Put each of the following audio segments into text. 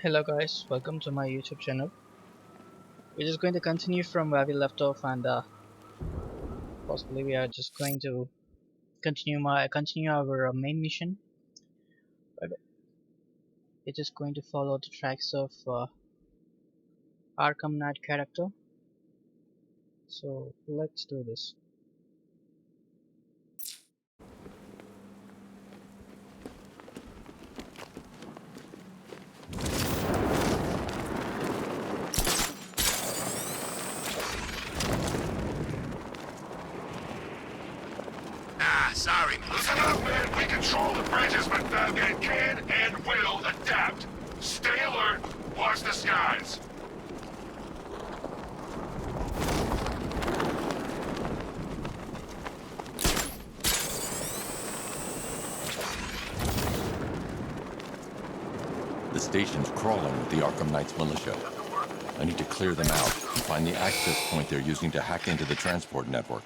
Hello guys, welcome to my YouTube channel. We're just going to continue from where we left off, and possibly we are just going to continue our main mission. But we're just going to follow the tracks of Arkham Knight character. So let's do this. Sorry. Listen up, man. We control the bridges, but Batman can and will adapt. Stay alert. Watch the skies. The station's crawling with the Arkham Knight's militia. I need to clear them out and find the access point they're using to hack into the transport network.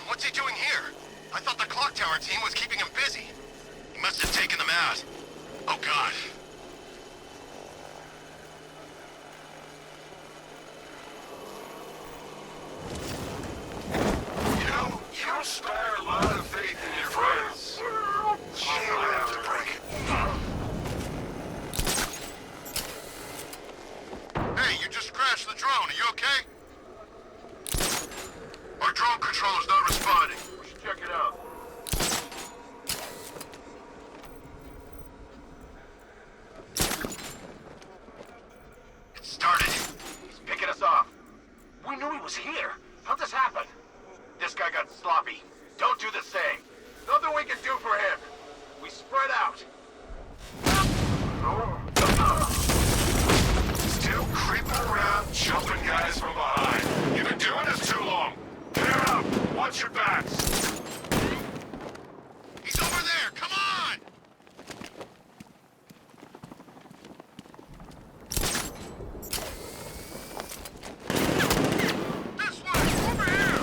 What's he doing here? I thought the clock tower team was keeping him busy. He must have taken them out. Oh, God. You inspire a lot of faith in your friends. I have to break it. Hey, you just crashed the drone. Are you okay? Our drone controller's not responding. We should check it out. It started. He's picking us off. We knew he was here. How'd this happen? This guy got sloppy. Don't do the same. Nothing we can do for him. We spread out. Still creeping around, jumping guys from behind. You've been doing this too long. Clear up! Watch your backs! He's over there! Come on! This way! Over here!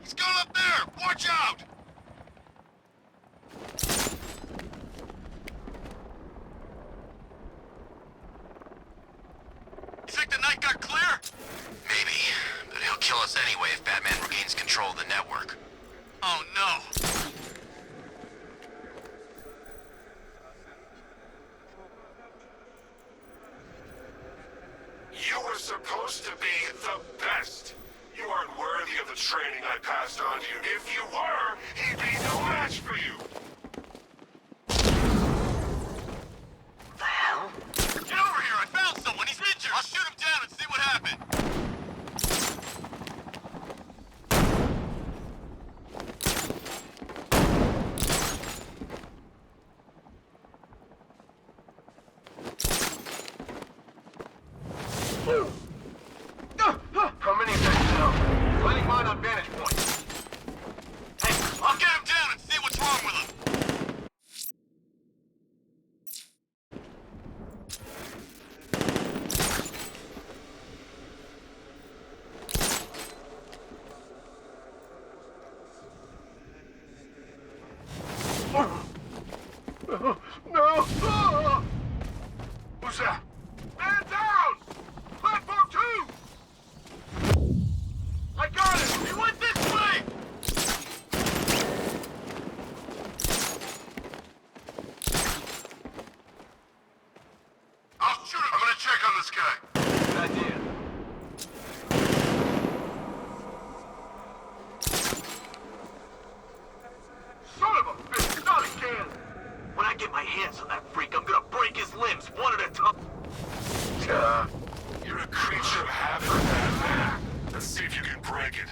He's going up there! Watch out! You think the night got clear? Maybe, but he'll kill us anyway if Batman regains control of the network. Oh no! You were supposed to be the best. You aren't worthy of the training I passed on to you. If you were, he'd be no match for you. The hell? Get over here! I found someone! He's injured! I'll shoot him down and see what happened! How many now? Lighting mine on vantage point. Hey, I'll get him down and see what's wrong with him. No! Who's that? Man down! Platform 2! I got it! He went this way! I'll shoot him! I'm gonna check on this guy. Good idea. Son of a bitch! Not again! When I get my hands on that freak, I'm gonna break his limbs one at a time. You're a creature of habit, Batman. Let's see if you can break it.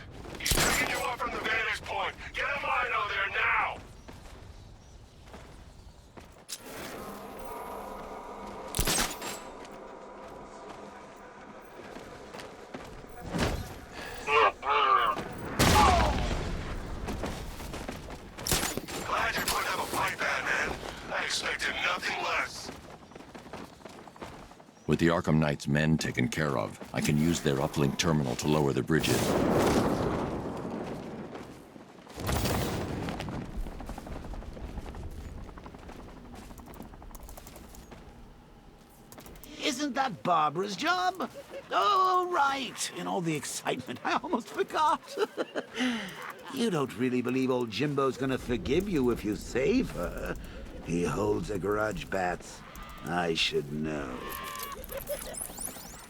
With the Arkham Knight's men taken care of, I can use their uplink terminal to lower the bridges. Isn't that Barbara's job? Oh, right. In all the excitement, I almost forgot. You don't really believe old Jimbo's gonna forgive you if you save her. He holds a grudge, Bats. I should know.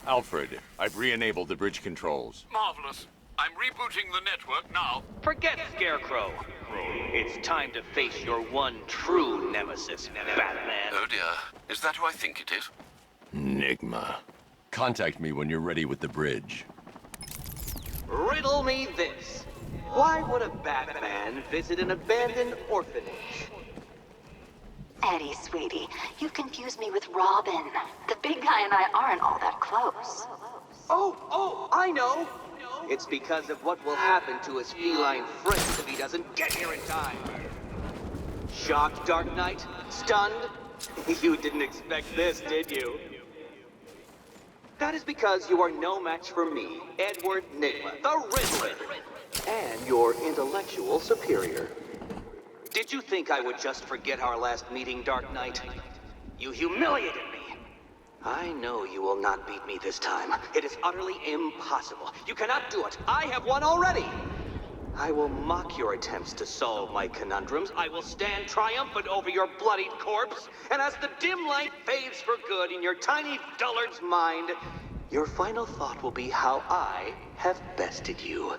Alfred, I've re-enabled the bridge controls. Marvelous. I'm rebooting the network now. Forget Scarecrow. It's time to face your one true nemesis, Batman. Oh dear. Is that who I think it is? Enigma. Contact me when you're ready with the bridge. Riddle me this. Why would a Batman visit an abandoned orphanage? Eddie, sweetie, you confused me with Robin. The big guy and I aren't all that close. Oh, I know. It's because of what will happen to his feline friends if he doesn't get here in time. Shocked, Dark Knight? Stunned? You didn't expect this, did you? That is because you are no match for me, Edward Nigma, the Riddler, and your intellectual superior. Did you think I would just forget our last meeting, Dark Knight? You humiliated me. I know you will not beat me this time. It is utterly impossible. You cannot do it. I have won already. I will mock your attempts to solve my conundrums. I will stand triumphant over your bloodied corpse. And as the dim light fades for good in your tiny dullard's mind, your final thought will be how I have bested you.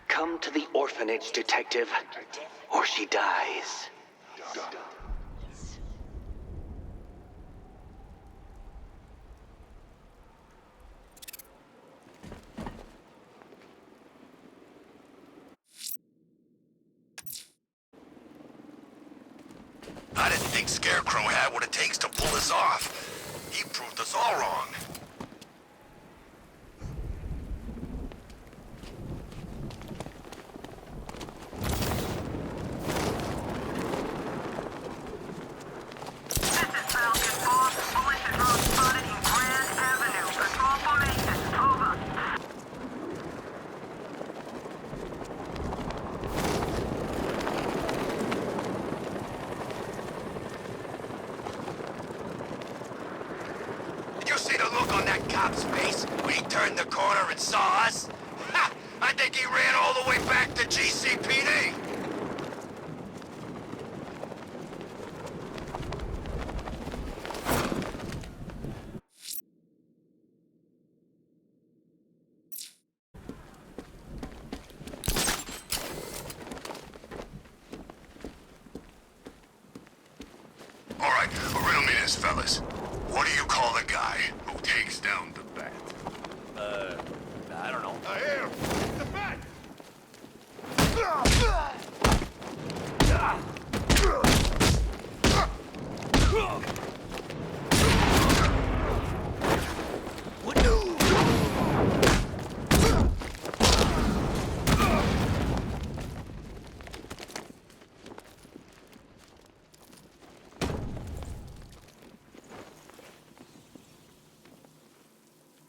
Come to the orphanage, detective, or she dies. I didn't think Scarecrow had what it takes to pull this off. He proved us all wrong. Cop's face when he turned the corner and saw us? Ha! I think he ran all the way back to GCPD. All right, riddle me this, fellas. What do you call the guy who takes down the bat? I don't know. Here! The bat!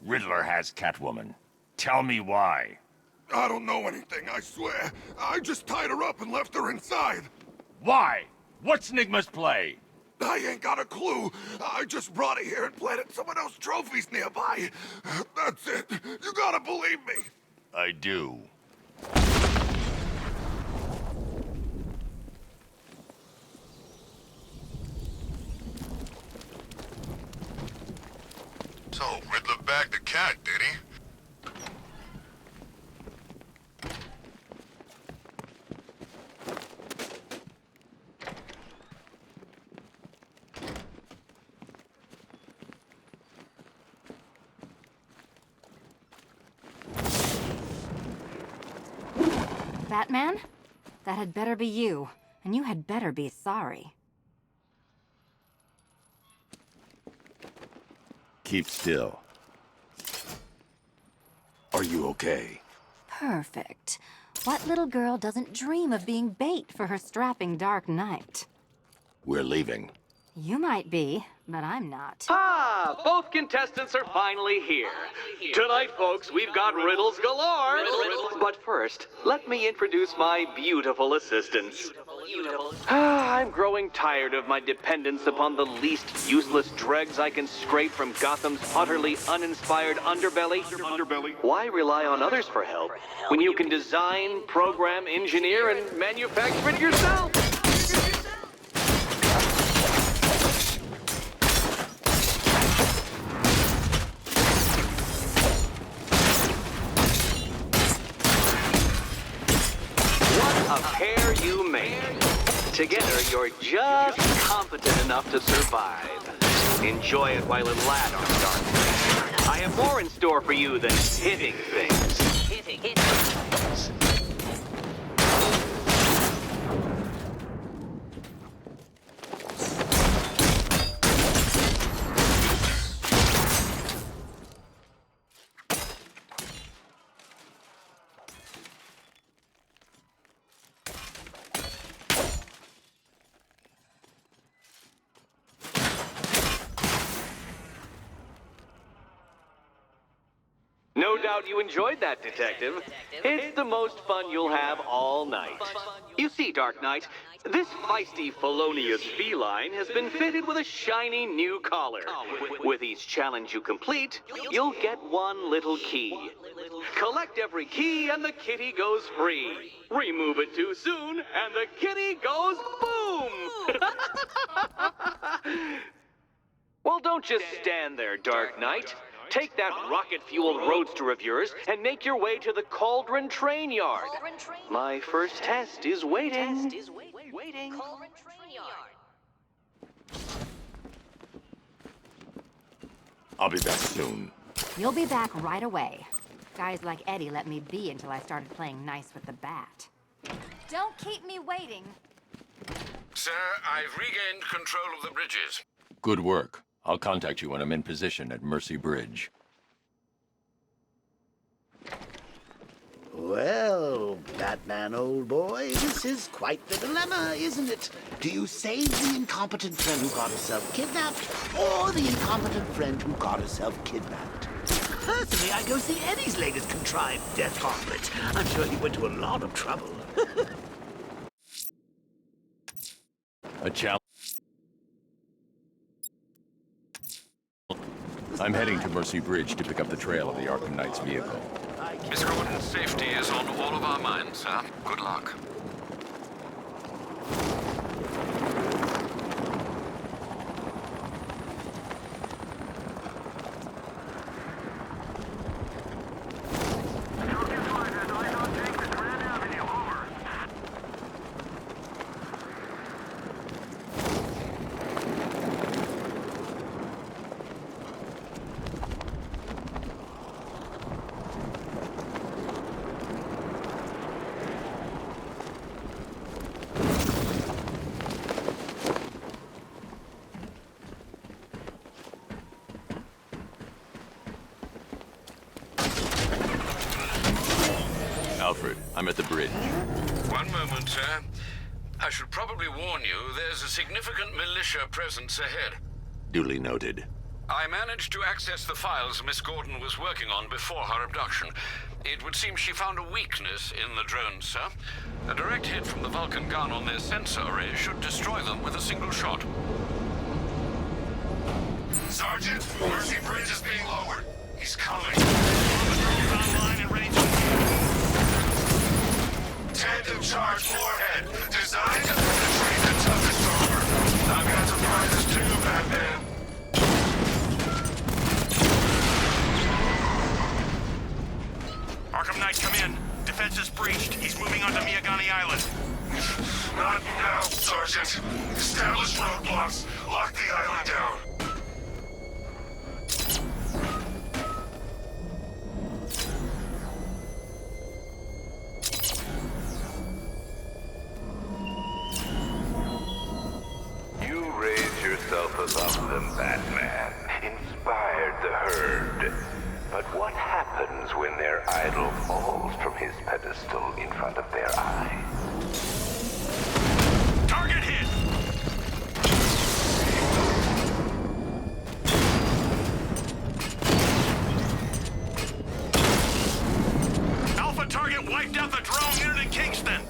Riddler has Catwoman. Tell me why. I don't know anything, I swear. I just tied her up and left her inside. Why? What's Nigma's play? I ain't got a clue. I just brought her here and planted someone else's trophies nearby. That's it. You gotta believe me. I do. So, Riddler bagged the cat, did he? Batman? That had better be you, and you had better be sorry. Keep still. Are you okay? Perfect. What little girl doesn't dream of being bait for her strapping Dark Knight? We're leaving. You might be, but I'm not. Ah, both contestants are finally here. Tonight, folks, we've got riddles galore. But first, let me introduce my beautiful assistants. I'm growing tired of my dependence upon the least useless dregs I can scrape from Gotham's utterly uninspired underbelly. Why rely on others for help when you can design, program, engineer, and manufacture it yourself? What a pair you make. Together, you're just competent enough to survive. Enjoy it while it lasts, Dark. I have more in store for you than hitting things. Hitting things. No doubt you enjoyed that, Detective. It's the most fun you'll have all night. You see, Dark Knight, this feisty, felonious feline has been fitted with a shiny new collar. With each challenge you complete, you'll get one little key. Collect every key and the kitty goes free. Remove it too soon and the kitty goes boom! Well, don't just stand there, Dark Knight. Take that rocket-fueled roadster of yours and make your way to the Cauldron Train Yard. My first test is waiting. I'll be back soon. You'll be back right away. Guys like Eddie let me be until I started playing nice with the bat. Don't keep me waiting. Sir, I've regained control of the bridges. Good work. I'll contact you when I'm in position at Mercy Bridge. Well, Batman, old boy, this is quite the dilemma, isn't it? Do you save the incompetent friend who got herself kidnapped, or the incompetent friend who got herself kidnapped? Personally, I go see Eddie's latest contrived death gauntlet. I'm sure he went to a lot of trouble. A challenge. I'm heading to Mercy Bridge to pick up the trail of the Arkham Knight's vehicle. Miss Gordon's safety is on all of our minds, sir. Good luck. Alfred, I'm at the bridge. One moment, sir. I should probably warn you, there's a significant militia presence ahead. Duly noted. I managed to access the files Miss Gordon was working on before her abduction. It would seem she found a weakness in the drones, sir. A direct hit from the Vulcan gun on their sensor array should destroy them with a single shot. Sergeant, Mercy Bridge is being lowered. He's coming. The drone's online and ready to... Tandem charge warhead, designed to penetrate the toughest armor. I've got surprises too, Batman. Arkham Knight, come in. Defense is breached. He's moving onto Miyagani Island. Not now, Sergeant. Establish roadblocks. Lock the island down. You raised yourself above them, Batman. Inspired the herd. But what happens when their idol falls from his pedestal in front of their eyes? Target hit! target wiped out the drone unit in Kingston.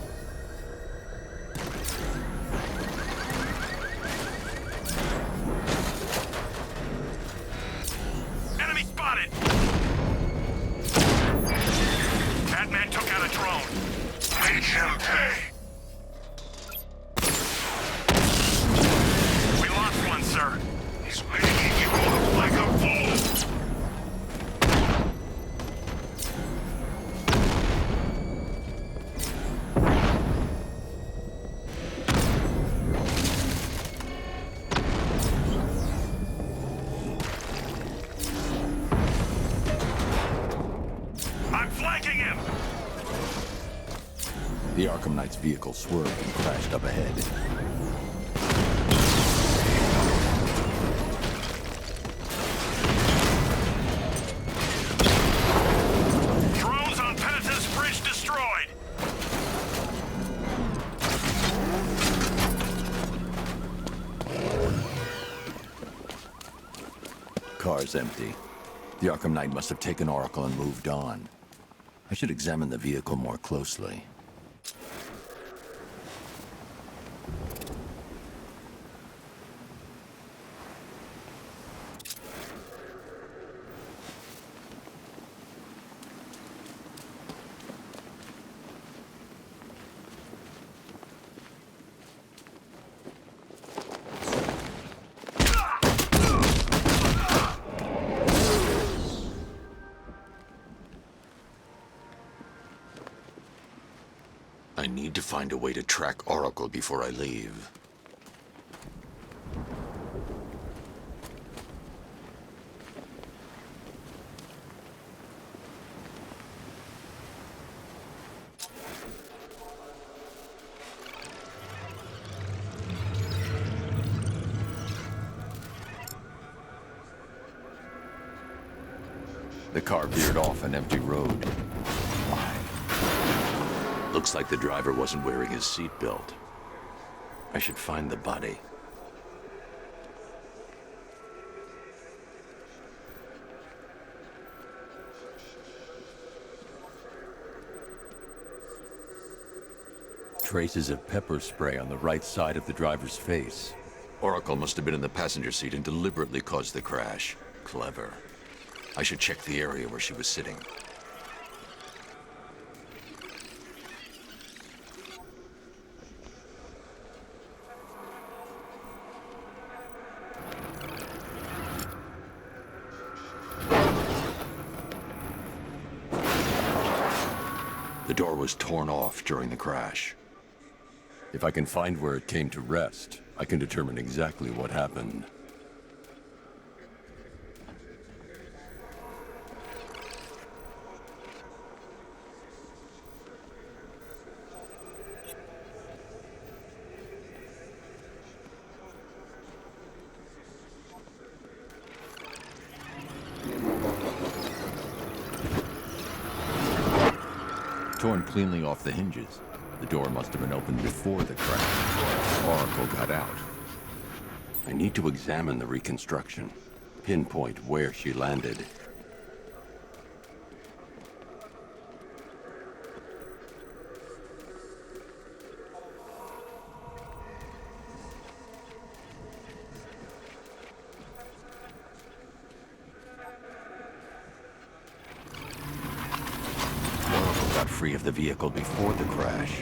Enemy spotted. Batman took out a drone. Make him pay. We lost one, sir. He's making you look like a fool. I'm flanking him. The Arkham Knight's vehicle swerved and crashed up ahead. Drones on Penitence Bridge destroyed. Car's empty. The Arkham Knight must have taken Oracle and moved on. I should examine the vehicle more closely. I need to find a way to track Oracle before I leave. The car veered off an empty road. Looks like the driver wasn't wearing his seatbelt. I should find the body. Traces of pepper spray on the right side of the driver's face. Oracle must have been in the passenger seat and deliberately caused the crash. Clever. I should check the area where she was sitting. The door was torn off during the crash. If I can find where it came to rest, I can determine exactly what happened. Torn cleanly off the hinges. The door must have been opened before the crash. Oracle got out. I need to examine the reconstruction, pinpoint where she landed. Free of the vehicle before the crash.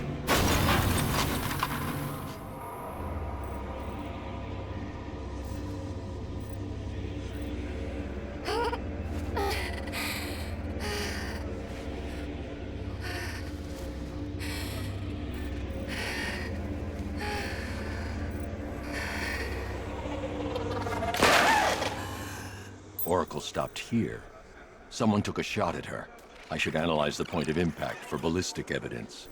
Oracle stopped here. Someone took a shot at her. I should analyze the point of impact for ballistic evidence.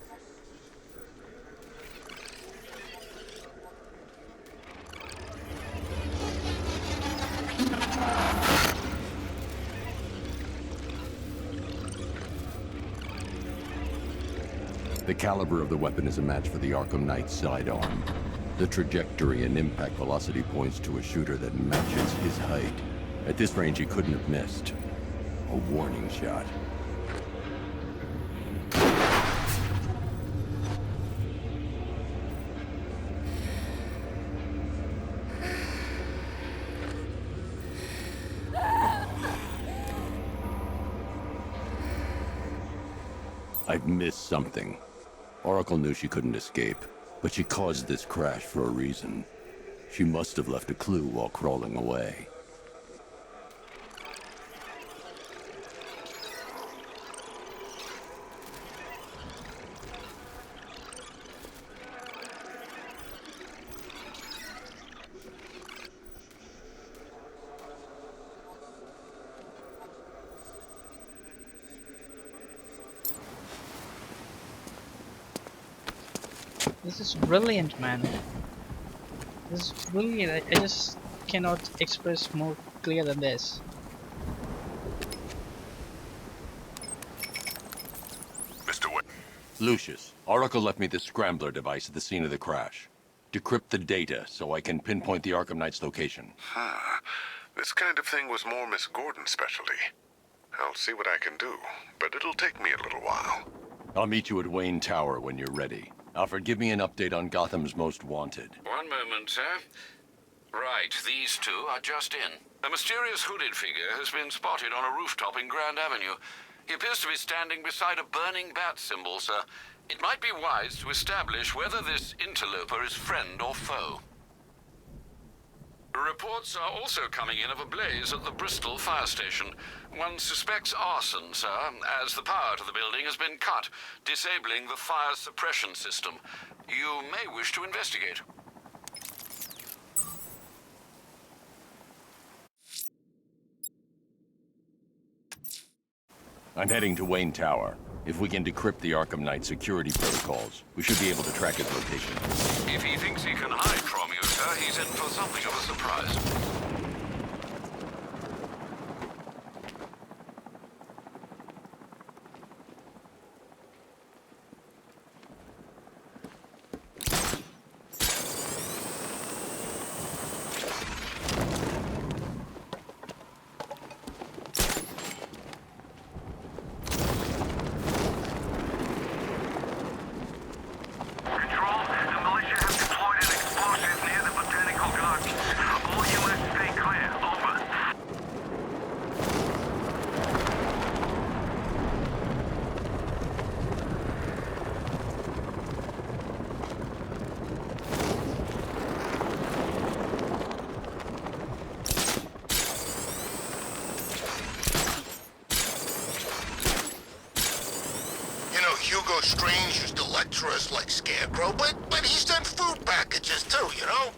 The caliber of the weapon is a match for the Arkham Knight's sidearm. The trajectory and impact velocity points to a shooter that matches his height. At this range, he couldn't have missed. A warning shot. I've missed something. Oracle knew she couldn't escape, but she caused this crash for a reason. She must have left a clue while crawling away. This is brilliant, man. This is brilliant. I just cannot express more clear than this. Mr. Wayne. Lucius, Oracle left me the scrambler device at the scene of the crash. Decrypt the data so I can pinpoint the Arkham Knight's location. This kind of thing was more Miss Gordon's specialty. I'll see what I can do, but it'll take me a little while. I'll meet you at Wayne Tower when you're ready. Alfred, give me an update on Gotham's Most Wanted. One moment, sir. Right, these two are just in. A mysterious hooded figure has been spotted on a rooftop in Grand Avenue. He appears to be standing beside a burning bat symbol, sir. It might be wise to establish whether this interloper is friend or foe. Reports are also coming in of a blaze at the Bristol fire station. One suspects arson, sir, as the power to the building has been cut, disabling the fire suppression system. You may wish to investigate. I'm heading to Wayne Tower. If we can decrypt the Arkham Knight security protocols, we should be able to track his location. If he thinks he can hide from you, sir, he's in for something of a surprise. Strange used to lecture us like Scarecrow, but he sent food packages too, you know?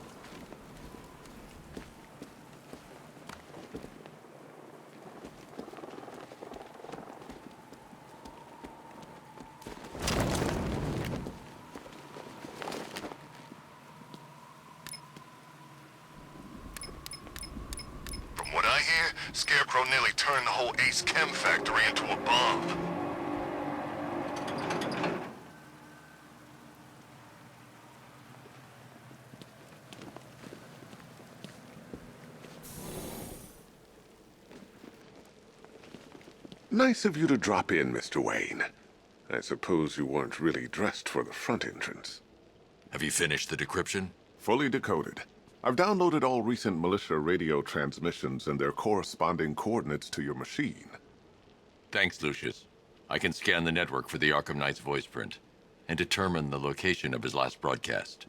From what I hear, Scarecrow nearly turned the whole Ace Chem factory into a bomb. Nice of you to drop in, Mr. Wayne. I suppose you weren't really dressed for the front entrance. Have you finished the decryption? Fully decoded. I've downloaded all recent militia radio transmissions and their corresponding coordinates to your machine. Thanks, Lucius. I can scan the network for the Arkham Knight's voice print and determine the location of his last broadcast.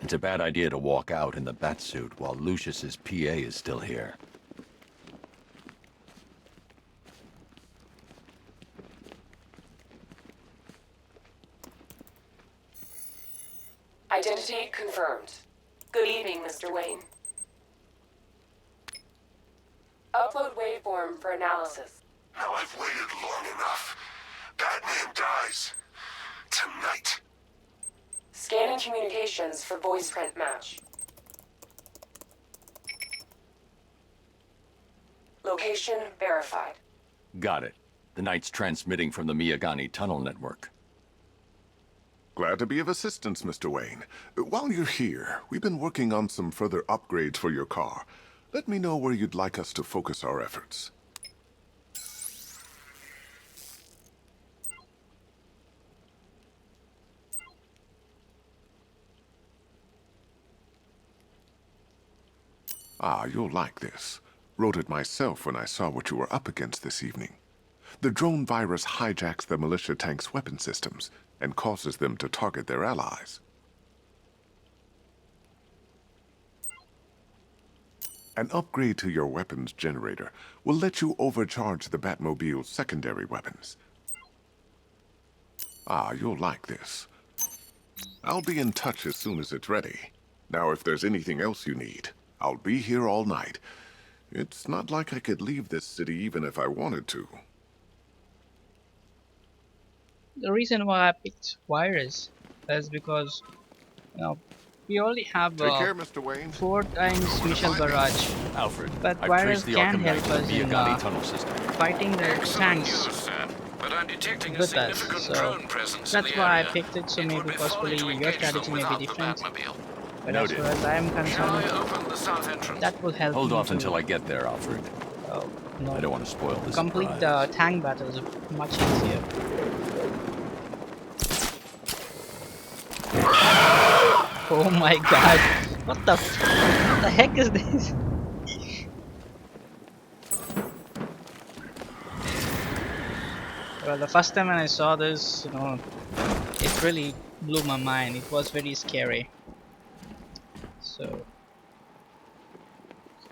It's a bad idea to walk out in the Batsuit while Lucius's PA is still here. Identity confirmed. Good evening, Mr. Wayne. Upload waveform for analysis. Now I've waited long enough. Batman dies. Tonight. Scanning communications for voice print match. Location verified. Got it. The Knight's transmitting from the Miyagani tunnel network. Glad to be of assistance, Mr. Wayne. While you're here, we've been working on some further upgrades for your car. Let me know where you'd like us to focus our efforts. Ah, you'll like this. Wrote it myself when I saw what you were up against this evening. The drone virus hijacks the militia tank's weapon systems and causes them to target their allies. An upgrade to your weapons generator will let you overcharge the Batmobile's secondary weapons. Ah, you'll like this. I'll be in touch as soon as it's ready. Now, if there's anything else you need, I'll be here all night. It's not like I could leave this city even if I wanted to. The reason why I picked virus is because, you know, we already have Take care, Mr. Wayne. 4 times Michel Barrage, Alfred, but I've virus traced the can Arkham help Knight to us the in Miyagani tunnel system. fighting the Excellent news, tanks sir. But I'm detecting a with us. significant So drone presence that's in the why I area. picked it. So It would maybe be folly possibly to your engage strategy them may be without the different. Batmobile. But Noted. as far as I am Shall I concerned, open the south entrance? that will help Hold me off to until I get there, Alfred. no, I don't want to spoil this complete surprise. the tank battles much easier. Oh my god, what the heck is this? Well, the first time when I saw this, it really blew my mind. It was very scary. So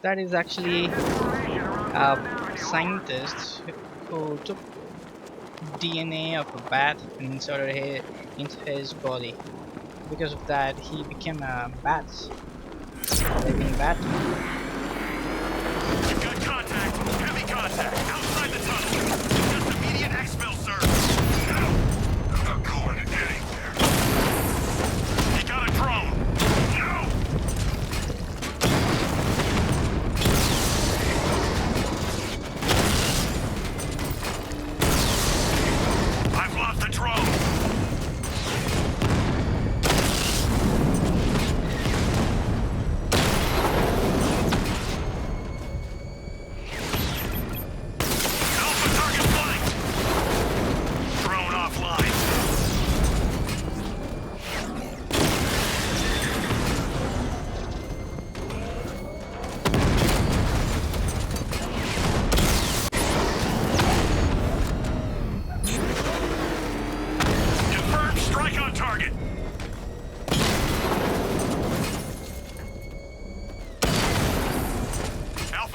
that is actually a scientist who took DNA of a bat and inserted it into his body. Because of that, he became a bat, living bat. We've got contact. Heavy contact. Outside the tunnel. Just immediate exfil, sir. No. I'm not going anywhere. He got a drone. No. I've lost the drone.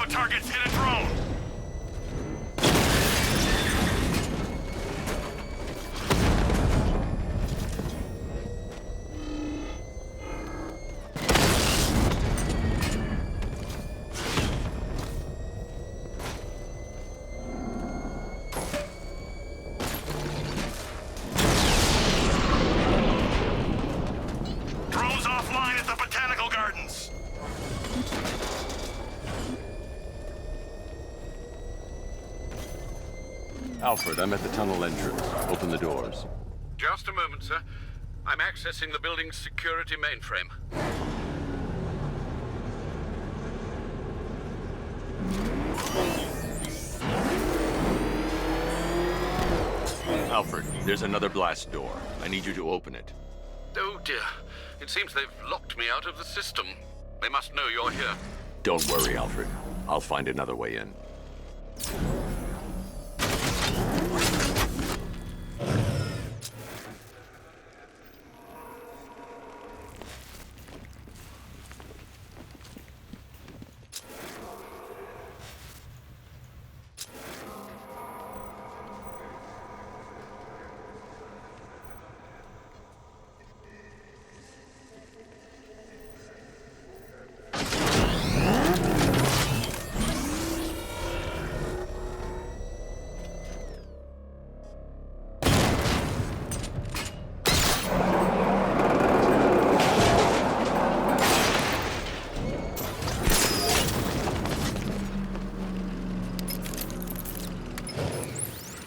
Targets hit a drone. Drone's offline at the Botanical Gardens. Alfred, I'm at the tunnel entrance. Open the doors. Just a moment, sir. I'm accessing the building's security mainframe. Alfred, there's another blast door. I need you to open it. Oh dear. It seems they've locked me out of the system. They must know you're here. Don't worry, Alfred. I'll find another way in.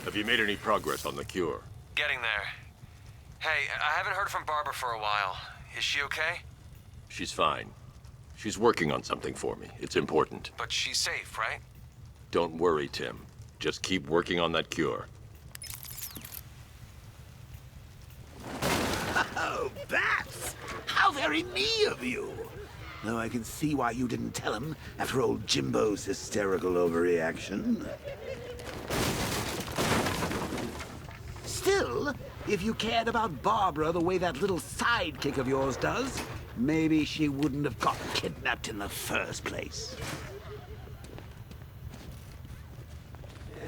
Have you made any progress on the cure? Getting there. Hey, I haven't heard from Barbara for a while. Is she okay? She's fine. She's working on something for me. It's important. But she's safe, right? Don't worry, Tim. Just keep working on that cure. Oh, bats! How very me of you! Though I can see why you didn't tell him after old Jimbo's hysterical overreaction. Still, if you cared about Barbara the way that little sidekick of yours does, maybe she wouldn't have gotten kidnapped in the first place.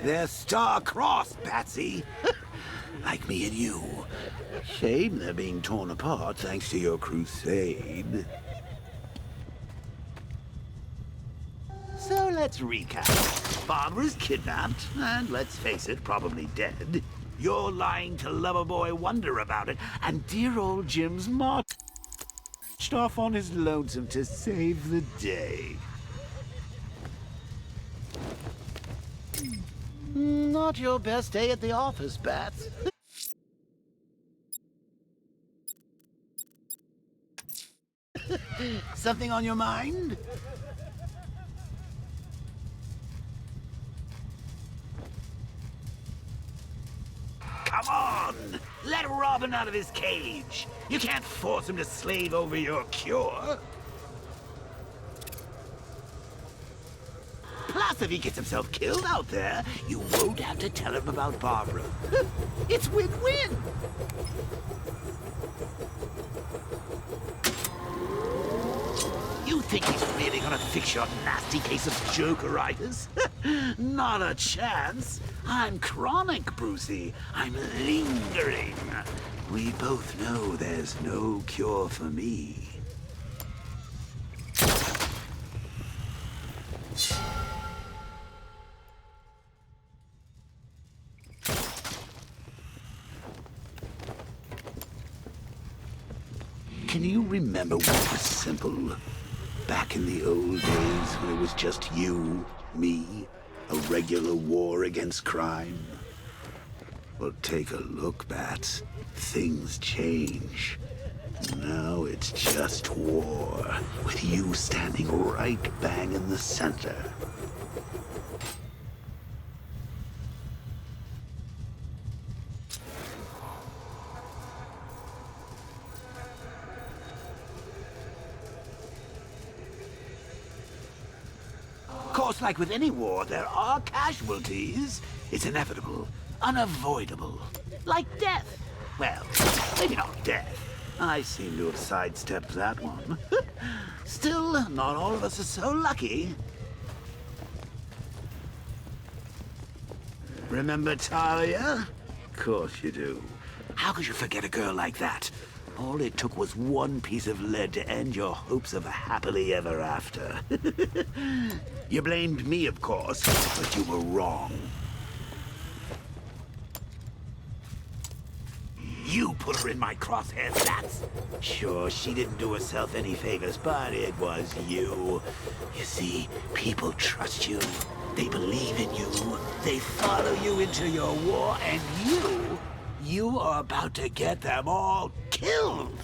They're star-crossed, Patsy. Like me and you. Shame they're being torn apart thanks to your crusade. So let's recap. Barbara's kidnapped, and let's face it, probably dead. You're lying to Loverboy Wonder about it, and dear old Jim's marched off on his lonesome to save the day. Not your best day at the office, Bats. Something on your mind? Come on! Let Robin out of his cage! You can't force him to slave over your cure! Plus, if he gets himself killed out there, you won't have to tell him about Barbara. It's win-win! You think he's really gonna fix your nasty case of Jokeritis? Not a chance. I'm chronic, Brucey. I'm lingering. We both know there's no cure for me. Can you remember what was simple? Back in the old days when it was just you, me, a regular war against crime? Well, take a look, Bats. Things change. Now it's just war, with you standing right bang in the center. Of course, like with any war, there are casualties. It's inevitable, unavoidable. Like death. Well, maybe not death. I seem to have sidestepped that one. Still, not all of us are so lucky. Remember Talia? Of course you do. How could you forget a girl like that? All it took was one piece of lead to end your hopes of a happily ever after. You blamed me, of course, but you were wrong. You put her in my crosshairs, Bats. Sure, she didn't do herself any favors, but it was you. You see, people trust you. They believe in you. They follow you into your war, and you are about to get them all killed.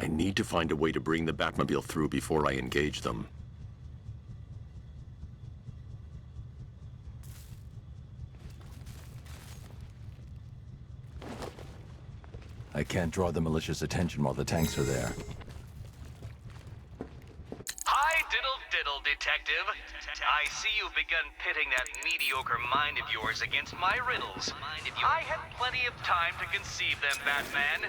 I need to find a way to bring the Batmobile through before I engage them. I can't draw the malicious attention while the tanks are there. Hi, diddle, detective. I see you've begun pitting that mediocre mind of yours against my riddles. I had plenty of time to conceive them, Batman.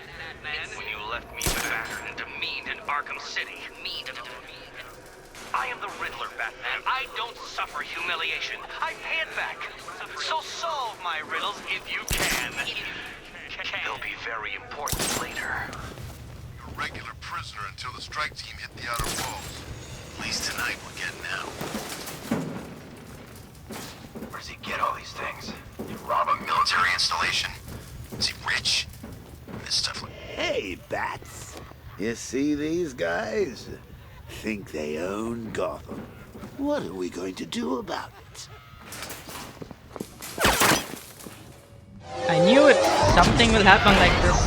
When you left me battered and demeaned in Arkham City. I am the Riddler, Batman. I don't suffer humiliation. I pay it back. So solve my riddles if you can. They'll be very important later. You're a regular prisoner until the strike team hit the outer walls. At least tonight we're getting out. Where does he get all these things? You rob a military installation? Is he rich? This stuff like... Hey, Bats. You see these guys? Think they own Gotham. What are we going to do about it? I knew it. Something will happen like this.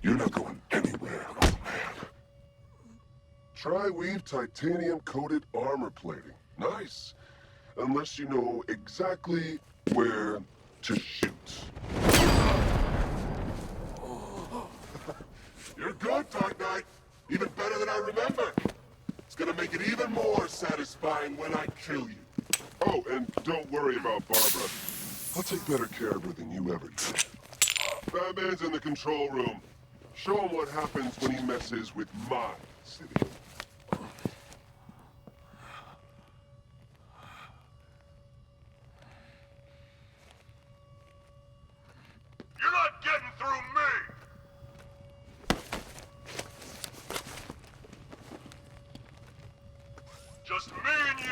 You're not going anywhere, old man. Tri-weave titanium-coated armor plating. Nice. Unless you know exactly where to shoot. You're good, Dark Knight. Even better than I remember. It's gonna make it even more satisfying when I kill you. Oh, and don't worry about Barbara. I'll take better care of her than you ever did. Batman's in the control room. Show him what happens when he messes with my city. You're not getting through me! Just me and you!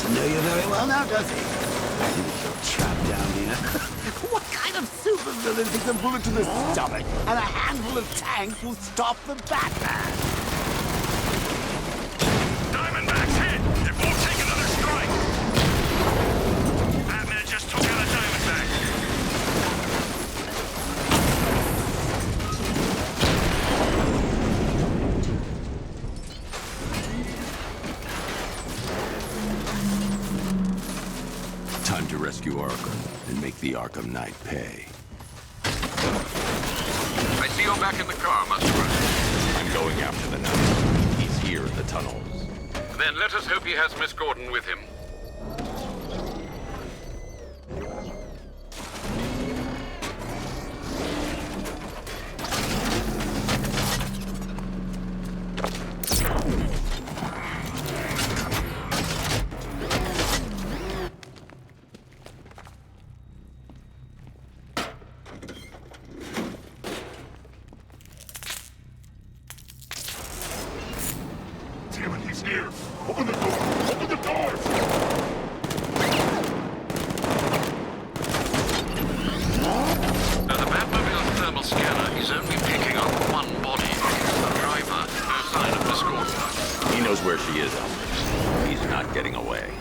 Know you very well now, does he? I think you're trapped down here. What kind of supervillain thinks a bullet to the stomach and a handful of tanks will stop the Batman? Diamondback's hit! It won't take another strike! Batman just took out a Diamondback! Time to rescue Arkham and make the Arkham Knight pay. I see you're back in the car, Master. I'm going after the Knight. He's here in the tunnels. Then let us hope he has Miss Gordon with him. Damn it, he's here! Open the door! Open the doors! The Batmobile thermal scanner is only picking up one body. The driver, no sign of Miss Gordon. He knows where she is, Alfred. He's not getting away.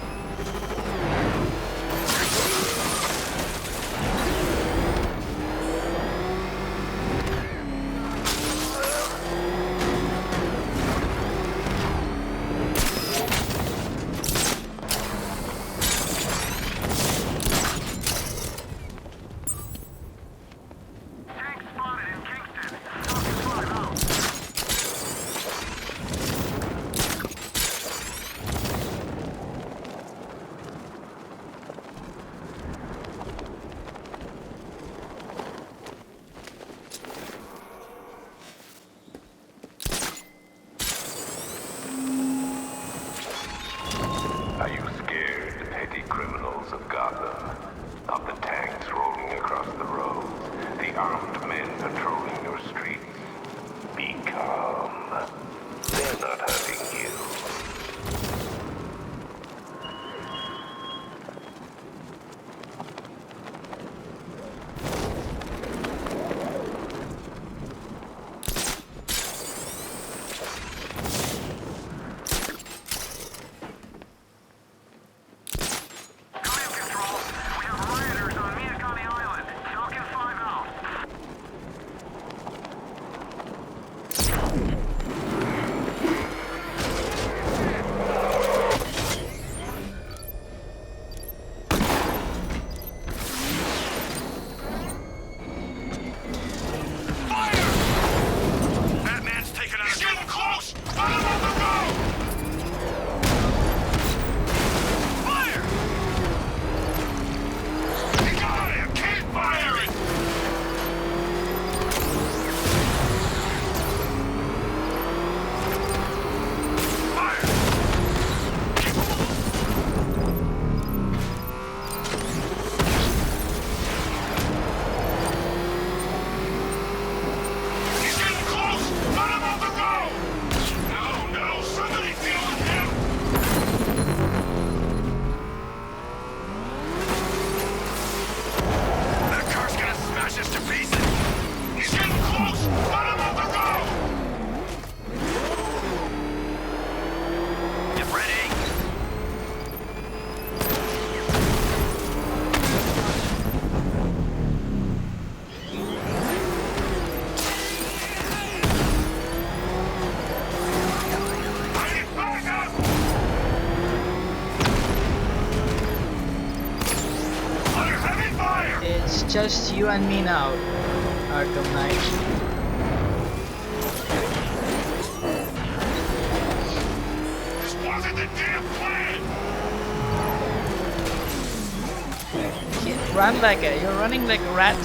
just you and me now, Arkham Knight. This wasn't the damn plan! Run like a, you're running like a rat.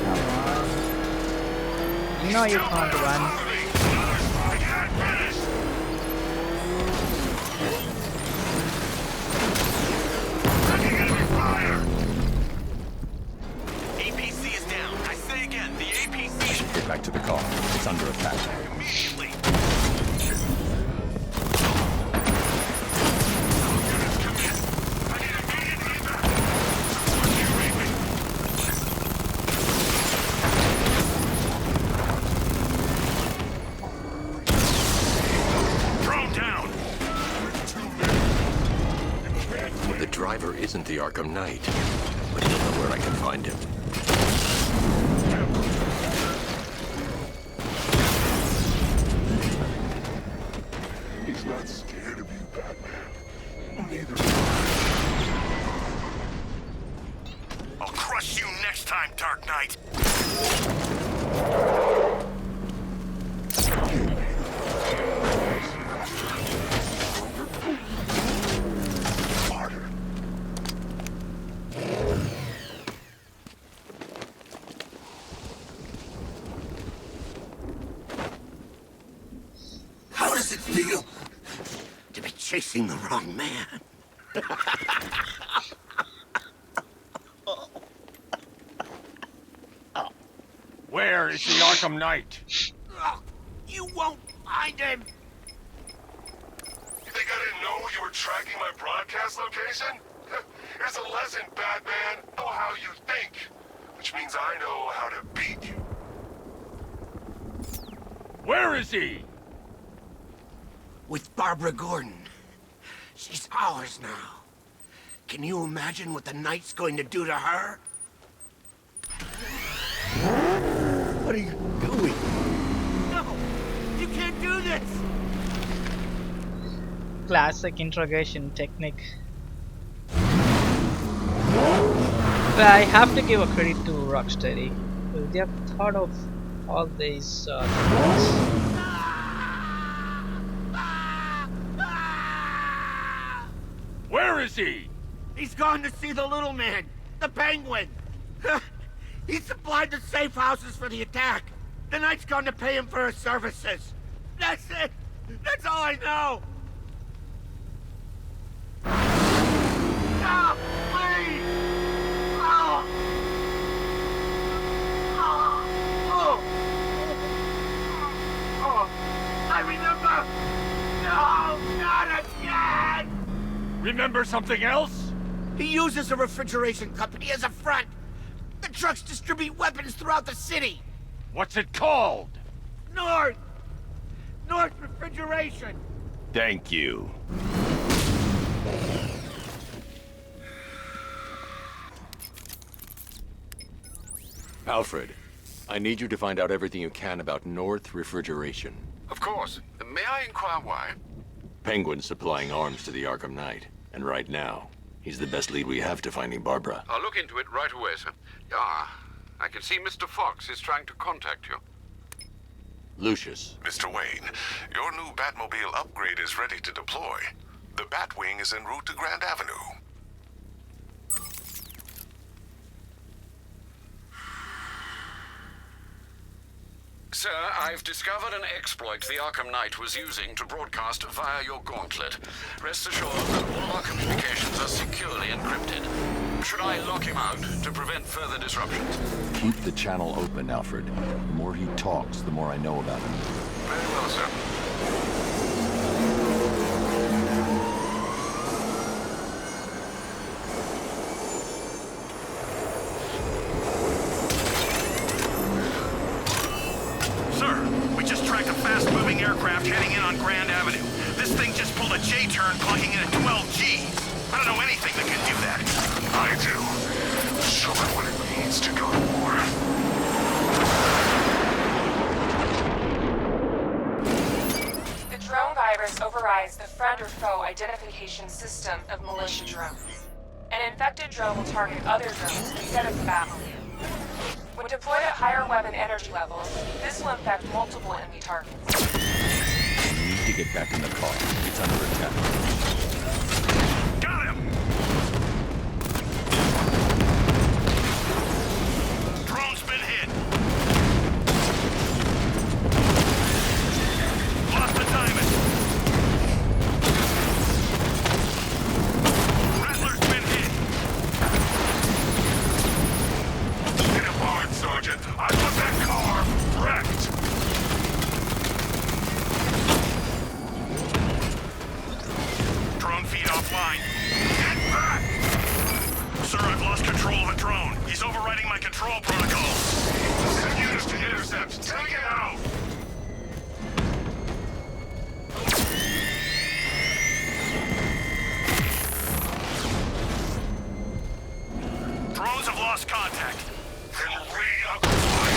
Come on. You know you can't run. APC is down. I say again, the APC. Get back to the car. It's under attack. Immediately. The driver isn't the Arkham Knight, but he'll know where I can find him. He's not scared of you, Batman. Neither. I'll crush you next time, Dark Knight. How does it feel to be chasing the wrong man? Where is the Arkham Knight? You won't find him! You think I didn't know you were tracking my broadcast location? Here's a lesson, Batman. Know how you think, which means I know how to beat you. Where is he? With Barbara Gordon. She's ours now. Can you imagine what the Knight's going to do to her? What are you doing? No! You can't do this! Classic interrogation technique. But I have to give a credit to Rocksteady. They have thought of all these things. Where is he? He's gone to see the little man, the Penguin. He supplied the safe houses for the attack. The Knight's gone to pay him for his services. That's it. That's all I know. Stop, please. Oh. Oh. Oh. I remember. No, not again. Remember something else? He uses a refrigeration company as a front. The trucks distribute weapons throughout the city. What's it called? North Refrigeration. Thank you. Alfred, I need you to find out everything you can about North Refrigeration. Of course. May I inquire why? Penguin's supplying arms to the Arkham Knight, and right now, he's the best lead we have to finding Barbara. I'll look into it right away, sir. Ah, I can see Mr. Fox is trying to contact you. Lucius. Mr. Wayne, your new Batmobile upgrade is ready to deploy. The Batwing is en route to Grand Avenue. Sir, I've discovered an exploit the Arkham Knight was using to broadcast via your gauntlet. Rest assured that all our communications are securely encrypted. Should I lock him out to prevent further disruptions? Keep the channel open, Alfred. The more he talks, the more I know about him. Very well, sir. fast-moving aircraft heading in on Grand Avenue. This thing just pulled a J-turn clocking in at 12 Gs. I don't know anything that can do that. I do. Show it what it means to go to war. The drone virus overrides the front friend-or-foe identification system of militia drones. An infected drone will target other drones instead of the battle. When deployed at higher weapon energy levels, this will infect multiple enemy targets. We need to get back in the car. It's under attack. Got him! Drone's been hit. Lost the diamond. Rattler's been hit. Get him hard, Sergeant. I want that car wrecked. Drone feed offline. Get back! Sir, I've lost control of the drone. He's overriding my control protocols. Send units to intercept. Take it out! Drones have lost contact. Then reapply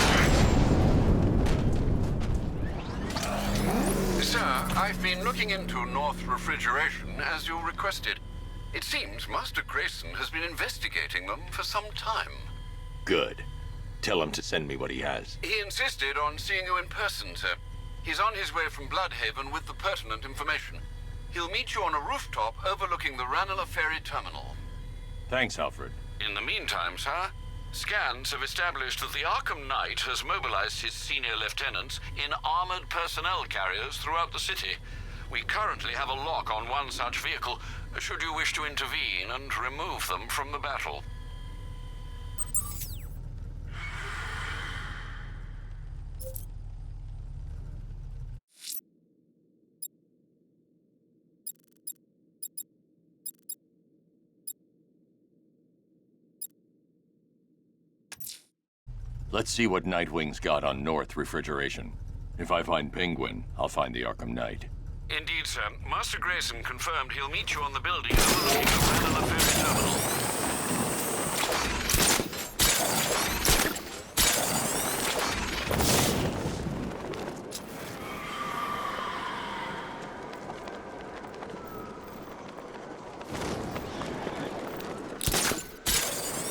it. Sir, I've been looking into North Refrigeration as you requested. It seems Master Grayson has been investigating them for some time. Good. Tell him to send me what he has. He insisted on seeing you in person, sir. He's on his way from Bloodhaven with the pertinent information. He'll meet you on a rooftop overlooking the Ranelagh Ferry Terminal. Thanks, Alfred. In the meantime, sir, scans have established that the Arkham Knight has mobilized his senior lieutenants in armored personnel carriers throughout the city. We currently have a lock on one such vehicle, should you wish to intervene and remove them from the battle. Let's see what Nightwing's got on North Refrigeration. If I find Penguin, I'll find the Arkham Knight. Indeed, sir. Master Grayson confirmed he'll meet you on the building overlooking the Ranelagh Ferry Terminal.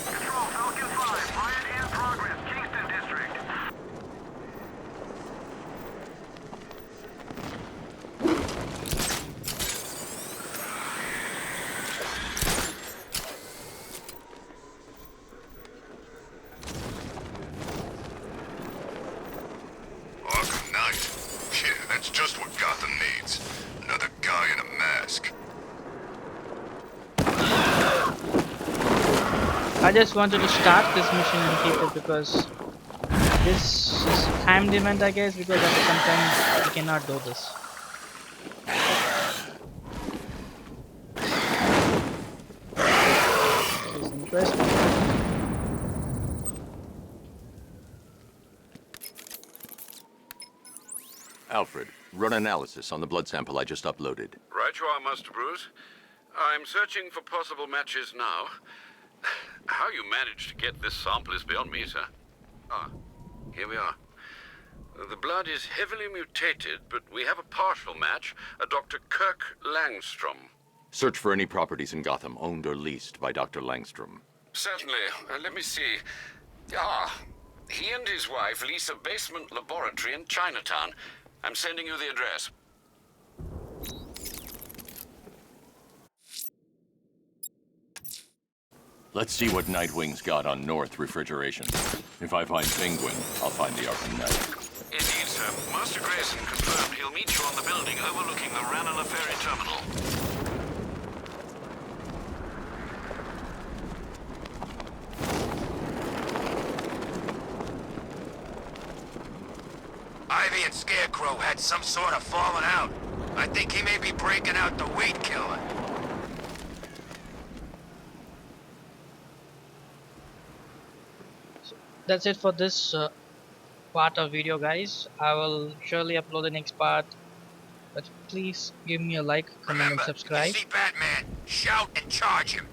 Control, Falcon 5. Riot in progress. Kingston District. Arkham Knight. Yeah, that's just what Gotham needs. Another guy in a mask. I just wanted to start this mission and keep it because this is timed event, I guess, because sometimes we cannot do this. This is interesting. Alfred, run analysis on the blood sample I just uploaded. Right you are, Master Bruce. I'm searching for possible matches now. How you managed to get this sample is beyond me, sir. Ah, here we are. The blood is heavily mutated, but we have a partial match, a Dr. Kirk Langstrom. Search for any properties in Gotham owned or leased by Dr. Langstrom. Certainly. Let me see. Ah, he and his wife lease a basement laboratory in Chinatown. I'm sending you the address. Let's see what Nightwing's got on North Refrigeration. If I find Penguin, I'll find the Arkham Knight. Indeed, sir. Master Grayson confirmed he'll meet you on the building overlooking the Ranelagh Ferry Terminal. Ivy and Scarecrow had some sort of falling out. I think he may be breaking out the weed killer. That's it for this part of video, guys. I will surely upload the next part, but please give me a like, comment, and subscribe. If you see Batman, shout and charge him.